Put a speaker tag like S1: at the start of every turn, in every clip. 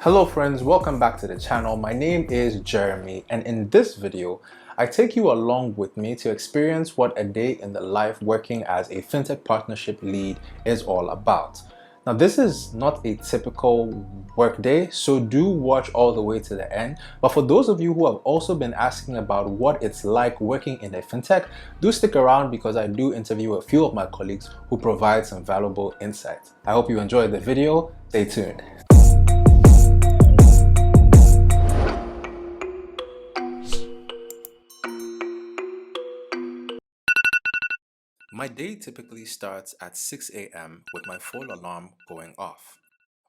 S1: Hello friends, welcome back to the channel. My name is Jeremy, and in this video, I take you along with me to experience what a day in the life working as a fintech partnership lead is all about. Now, this is not a typical work day, so do watch all the way to the end. But for those of you who have also been asking about what it's like working in a fintech, do stick around because I do interview a few of my colleagues who provide some valuable insights. I hope you enjoyed the video. Stay tuned. My day typically starts at 6 a.m. with my phone alarm going off.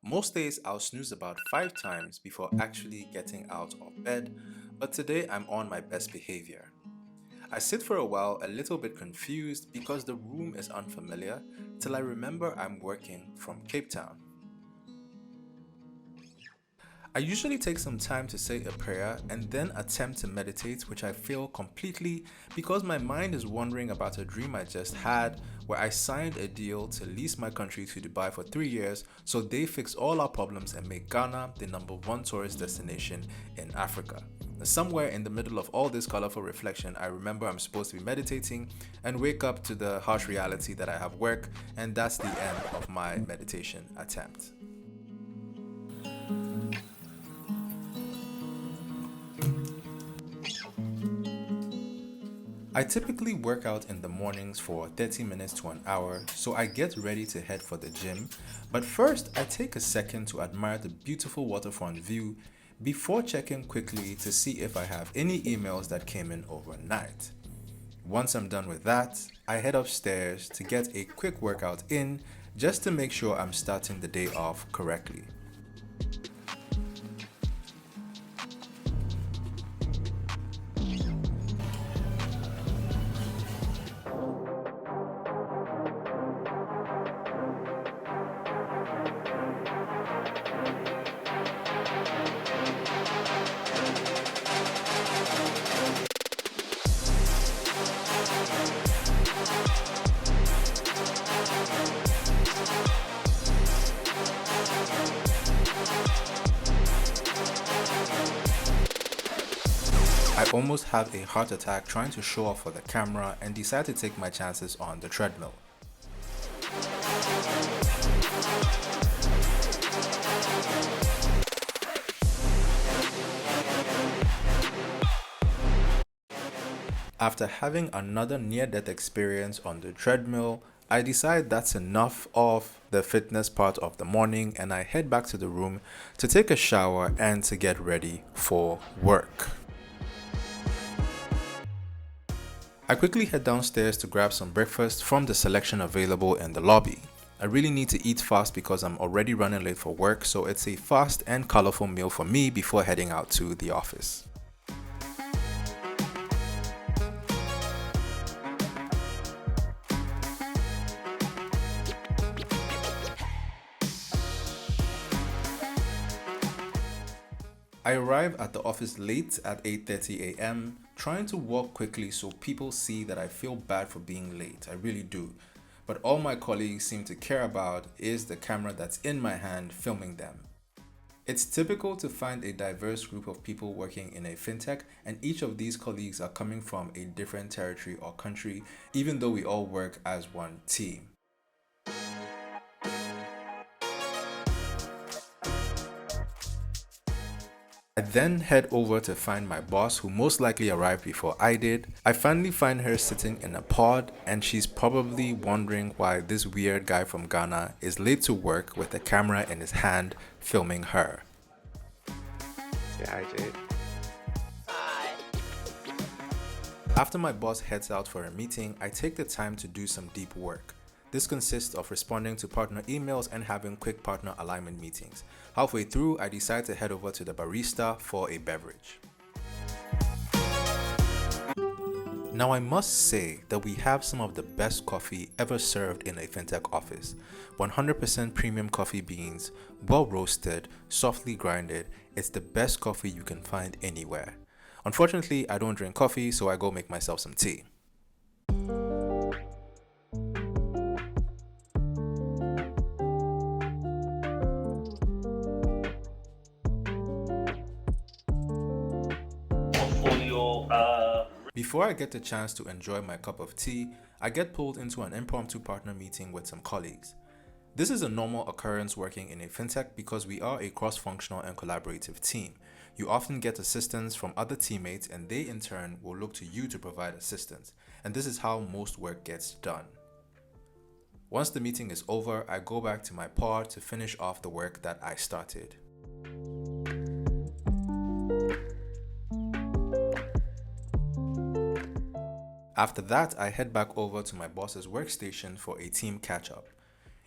S1: Most days I'll snooze about 5 times before actually getting out of bed, but today I'm on my best behavior. I sit for a while a little bit confused because the room is unfamiliar till I remember I'm working from Cape Town. I usually take some time to say a prayer and then attempt to meditate, which I fail completely because my mind is wandering about a dream I just had where I signed a deal to lease my country to Dubai for 3 years so they fix all our problems and make Ghana the #1 tourist destination in Africa. Somewhere in the middle of all this colorful reflection, I remember I'm supposed to be meditating and wake up to the harsh reality that I have work, and that's the end of my meditation attempt. I typically work out in the mornings for 30 minutes to an hour, so I get ready to head for the gym. But first, I take a second to admire the beautiful waterfront view before checking quickly to see if I have any emails that came in overnight. Once I'm done with that, I head upstairs to get a quick workout in just to make sure I'm starting the day off correctly. I almost have a heart attack trying to show off for the camera and decide to take my chances on the treadmill. After having another near-death experience on the treadmill, I decide that's enough of the fitness part of the morning and I head back to the room to take a shower and to get ready for work. I quickly head downstairs to grab some breakfast from the selection available in the lobby. I really need to eat fast because I'm already running late for work, so it's a fast and colorful meal for me before heading out to the office. I arrive at the office late at 8:30 a.m., trying to walk quickly so people see that I feel bad for being late. I really do. But all my colleagues seem to care about is the camera that's in my hand filming them. It's typical to find a diverse group of people working in a fintech, and each of these colleagues are coming from a different territory or country, even though we all work as one team. I then head over to find my boss, who most likely arrived before I did. I finally find her sitting in a pod, and she's probably wondering why this weird guy from Ghana is late to work with a camera in his hand filming her.
S2: Say hi, Jade.
S1: After my boss heads out for a meeting, I take the time to do some deep work. This consists of responding to partner emails and having quick partner alignment meetings. Halfway through, I decide to head over to the barista for a beverage. Now I must say that we have some of the best coffee ever served in a fintech office. 100% premium coffee beans, well roasted, softly grinded. It's the best coffee you can find anywhere. Unfortunately, I don't drink coffee, so I go make myself some tea. Before I get the chance to enjoy my cup of tea, I get pulled into an impromptu partner meeting with some colleagues. This is a normal occurrence working in a fintech because we are a cross-functional and collaborative team. You often get assistance from other teammates and they in turn will look to you to provide assistance. And this is how most work gets done. Once the meeting is over, I go back to my pod to finish off the work that I started. After that, I head back over to my boss's workstation for a team catch-up.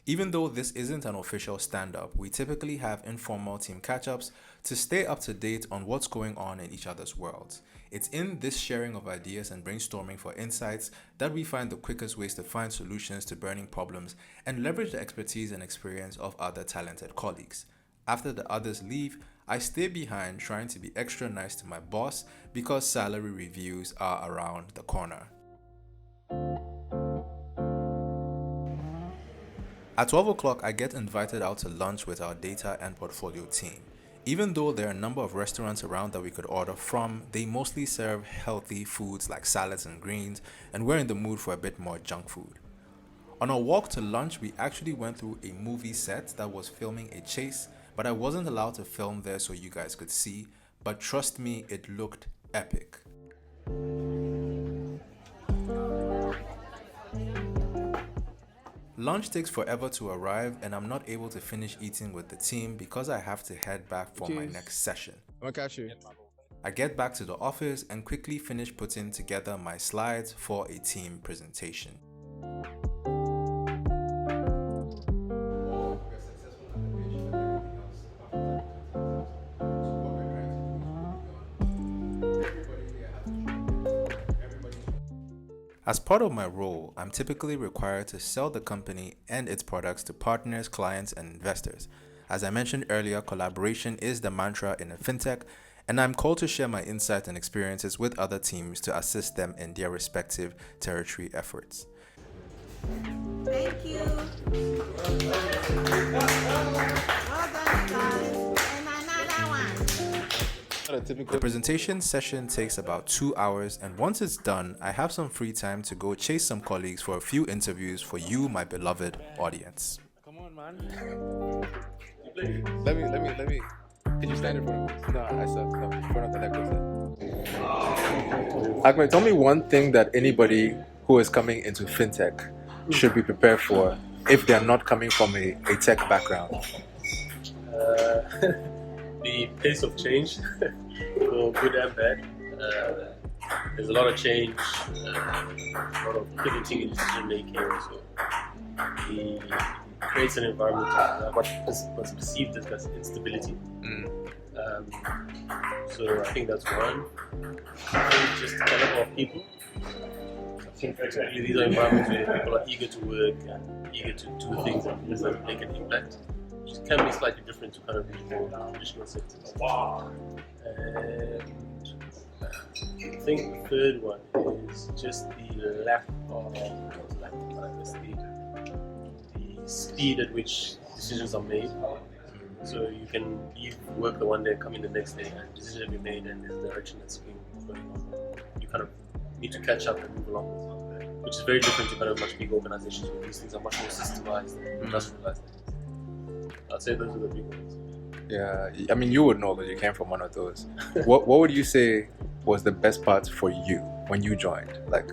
S1: Even though this isn't an official stand-up, we typically have informal team catch-ups to stay up to date on what's going on in each other's worlds. It's in this sharing of ideas and brainstorming for insights that we find the quickest ways to find solutions to burning problems and leverage the expertise and experience of other talented colleagues. After the others leave, I stay behind trying to be extra nice to my boss because salary reviews are around the corner. At 12 o'clock, I get invited out to lunch with our data and portfolio team. Even though there are a number of restaurants around that we could order from, they mostly serve healthy foods like salads and greens, and we're in the mood for a bit more junk food. On our walk to lunch, we actually went through a movie set that was filming a chase, but I wasn't allowed to film there so you guys could see, but trust me, it looked epic. Lunch takes forever to arrive and I'm not able to finish eating with the team because I have to head back for my next session.
S2: I'll catch you.
S1: I get back to the office and quickly finish putting together my slides for a team presentation. As part of my role, I'm typically required to sell the company and its products to partners, clients, and investors. As I mentioned earlier, collaboration is the mantra in a fintech, and I'm called to share my insights and experiences with other teams to assist them in their respective territory efforts.
S3: Thank you. Well done, guys. And another one.
S1: The presentation session takes about 2 hours, and once it's done, I have some free time to go chase some colleagues for a few interviews for you, my beloved audience.
S2: Come on, man. Let me. Can you stand in front of me? No, I suck. No, in front of the necklace. Ahmed, tell me one thing that anybody who is coming into fintech should be prepared for if they're not coming from a tech background.
S4: The pace of change, for good and bad. There's a lot of change, a lot of pivoting in decision making. So it creates an environment of what's perceived as instability. So I think that's one. I think just the caliber of people. I think particularly these are environments where people are eager to work and eager to do things and make an impact. It can be slightly different to kind of the more traditional sectors. And I think the third one is just the lack of, the speed at which decisions are made. So you can leave work the one day, come in the next day, and decisions have been made, and there's a direction that's been going on. You kind of need to catch up and move along, which is very different to kind of much bigger organizations where these things are much more systemized and industrialized. I'd say those are the big ones.
S2: Yeah, I mean, you would know because you came from one of those. What would you say was the best part for you when you joined? Like,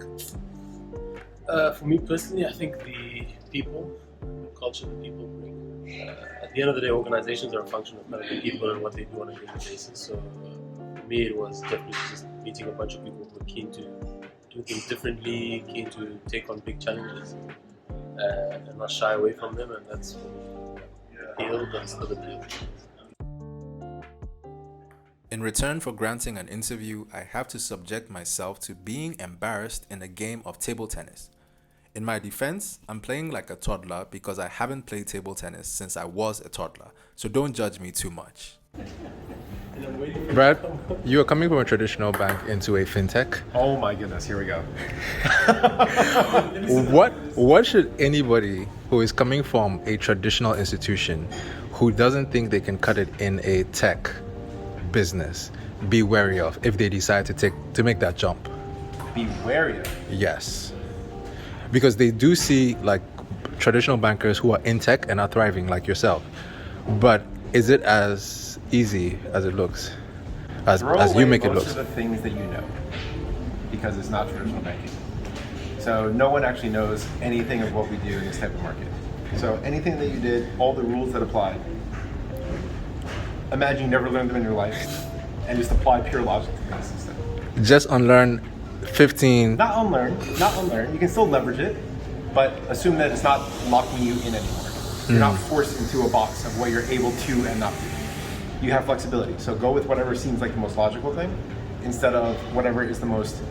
S4: for me personally, I think the people, the culture that people bring. At the end of the day, organizations are a function of kind of the people and what they do on a daily basis. So for me, it was definitely just meeting a bunch of people who were keen to do things differently, keen to take on big challenges, and not shy away from them. And that's for me.
S1: In return for granting an interview, I have to subject myself to being embarrassed in a game of table tennis. In my defense, I'm playing like a toddler because I haven't played table tennis since I was a toddler, so don't judge me too much.
S2: Brad, you are coming from a traditional bank into a fintech.
S5: Oh my goodness, here we go.
S2: What should anybody who is coming from a traditional institution who doesn't think they can cut it in a tech business be wary of if they decide to make that jump?
S5: be wary of.
S2: Yes. Because they do see like traditional bankers who are in tech and are thriving like yourself. But is it as easy as it looks? As you make it look?
S5: Most of the things that you know, because it's not traditional banking. So no one actually knows anything of what we do in this type of market. So anything that you did, all the rules that apply, imagine you never learned them in your life and just apply pure logic to things instead.
S2: Just unlearn 15.
S5: Not unlearn. You can still leverage it, but assume that it's not locking you in anymore. You're not forced into a box of what you're able to and not do. You have flexibility. So go with whatever seems like the most logical thing instead of whatever is the most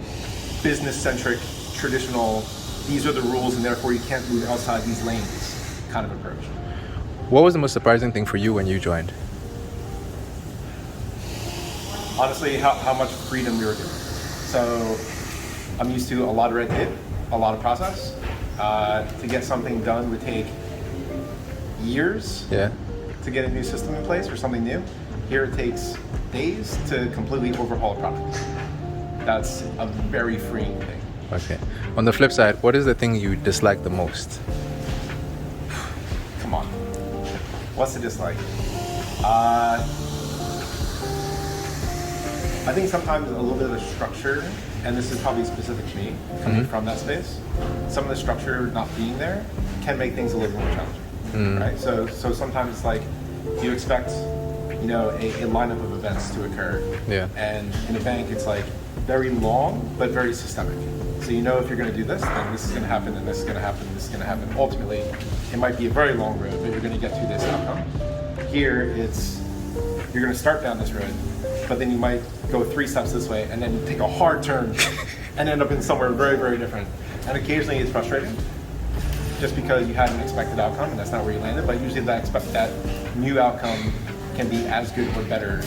S5: business-centric, traditional, these are the rules and therefore you can't move outside these lanes kind of approach.
S2: What was the most surprising thing for you when you joined?
S5: Honestly, how much freedom we were given. So I'm used to a lot of red tape, a lot of process. To get something done would take years to get a new system in place or something new. Here it takes days to completely overhaul a product. That's a very freeing thing.
S2: Okay. On the flip side, what is the thing you dislike the most?
S5: Come on. What's the dislike? I think sometimes a little bit of the structure, and this is probably specific to me, coming from that space, some of the structure not being there can make things a little more challenging, right? So sometimes it's like you expect, you know, a lineup of events to occur, and in a bank it's like very long but very systemic. So you know if you're going to do this, then this is going to happen, and this is going to happen, and this is going to happen. Ultimately, it might be a very long road, but you're going to get to this outcome. Here, it's you're going to start down this road, but then you might go 3 steps this way, and then take a hard turn, and end up in somewhere very, very different. And occasionally it's frustrating, just because you had an expected outcome, and that's not where you landed. But usually that new outcome can be as good or better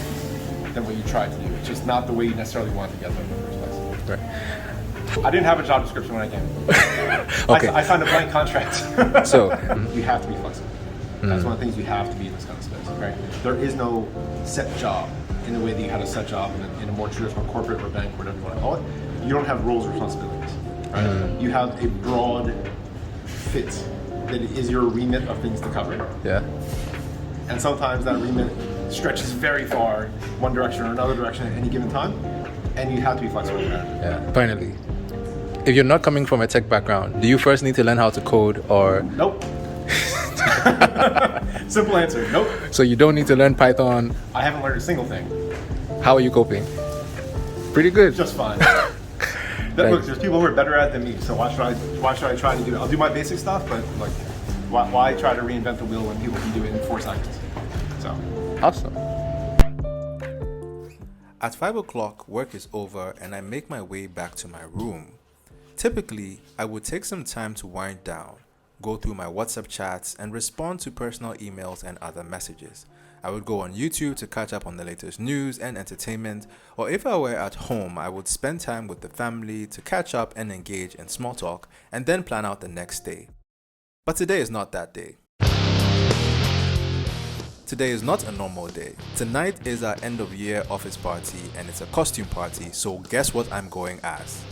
S5: than what you tried to do. It's just not the way you necessarily wanted to get there in the first place.
S2: Right.
S5: I didn't have a job description when I came.
S2: Okay.
S5: I signed a blank contract.
S2: So
S5: you have to be flexible. That's one of the things you have to be in this kind of space, right? There is no set job in the way that you had a set job in a more traditional corporate or bank, whatever you want to call it. You don't have roles or responsibilities, right? You have a broad fit that is your remit of things to cover.
S2: yeah.
S5: And sometimes that remit stretches very far, one direction or another direction at any given time, and you have to be flexible around it.
S2: Yeah. Finally, if you're not coming from a tech background, do you first need to learn how to code or?
S5: Nope. Simple answer, nope.
S2: So you don't need to learn Python.
S5: I haven't learned a single thing.
S2: How are you coping? Pretty good.
S5: Just fine. Look, there's people who are better at it than me, so why should I try to do it? I'll do my basic stuff, but like, why try to reinvent the wheel when people can do it in 4 seconds? So.
S2: Awesome.
S1: At 5 o'clock, work is over and I make my way back to my room. Typically, I would take some time to wind down, go through my WhatsApp chats, and respond to personal emails and other messages. I would go on YouTube to catch up on the latest news and entertainment, or if I were at home, I would spend time with the family to catch up and engage in small talk, and then plan out the next day. But today is not that day. Today is not a normal day. Tonight is our end of year office party, and it's a costume party, so guess what I'm going as?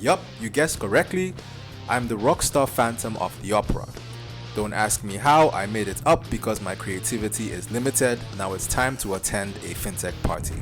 S1: Yup, you guessed correctly. I'm the rockstar Phantom of the Opera. Don't ask me how, I made it up because my creativity is limited. Now it's time to attend a fintech party.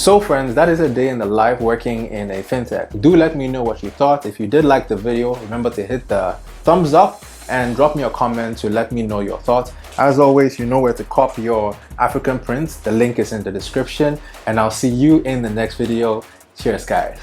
S1: So friends, that is a day in the life working in a fintech. Do let me know what you thought. If you did like the video, remember to hit the thumbs up and drop me a comment to let me know your thoughts. As always, you know where to copy your African prints. The link is in the description, and I'll see you in the next video. Cheers, guys.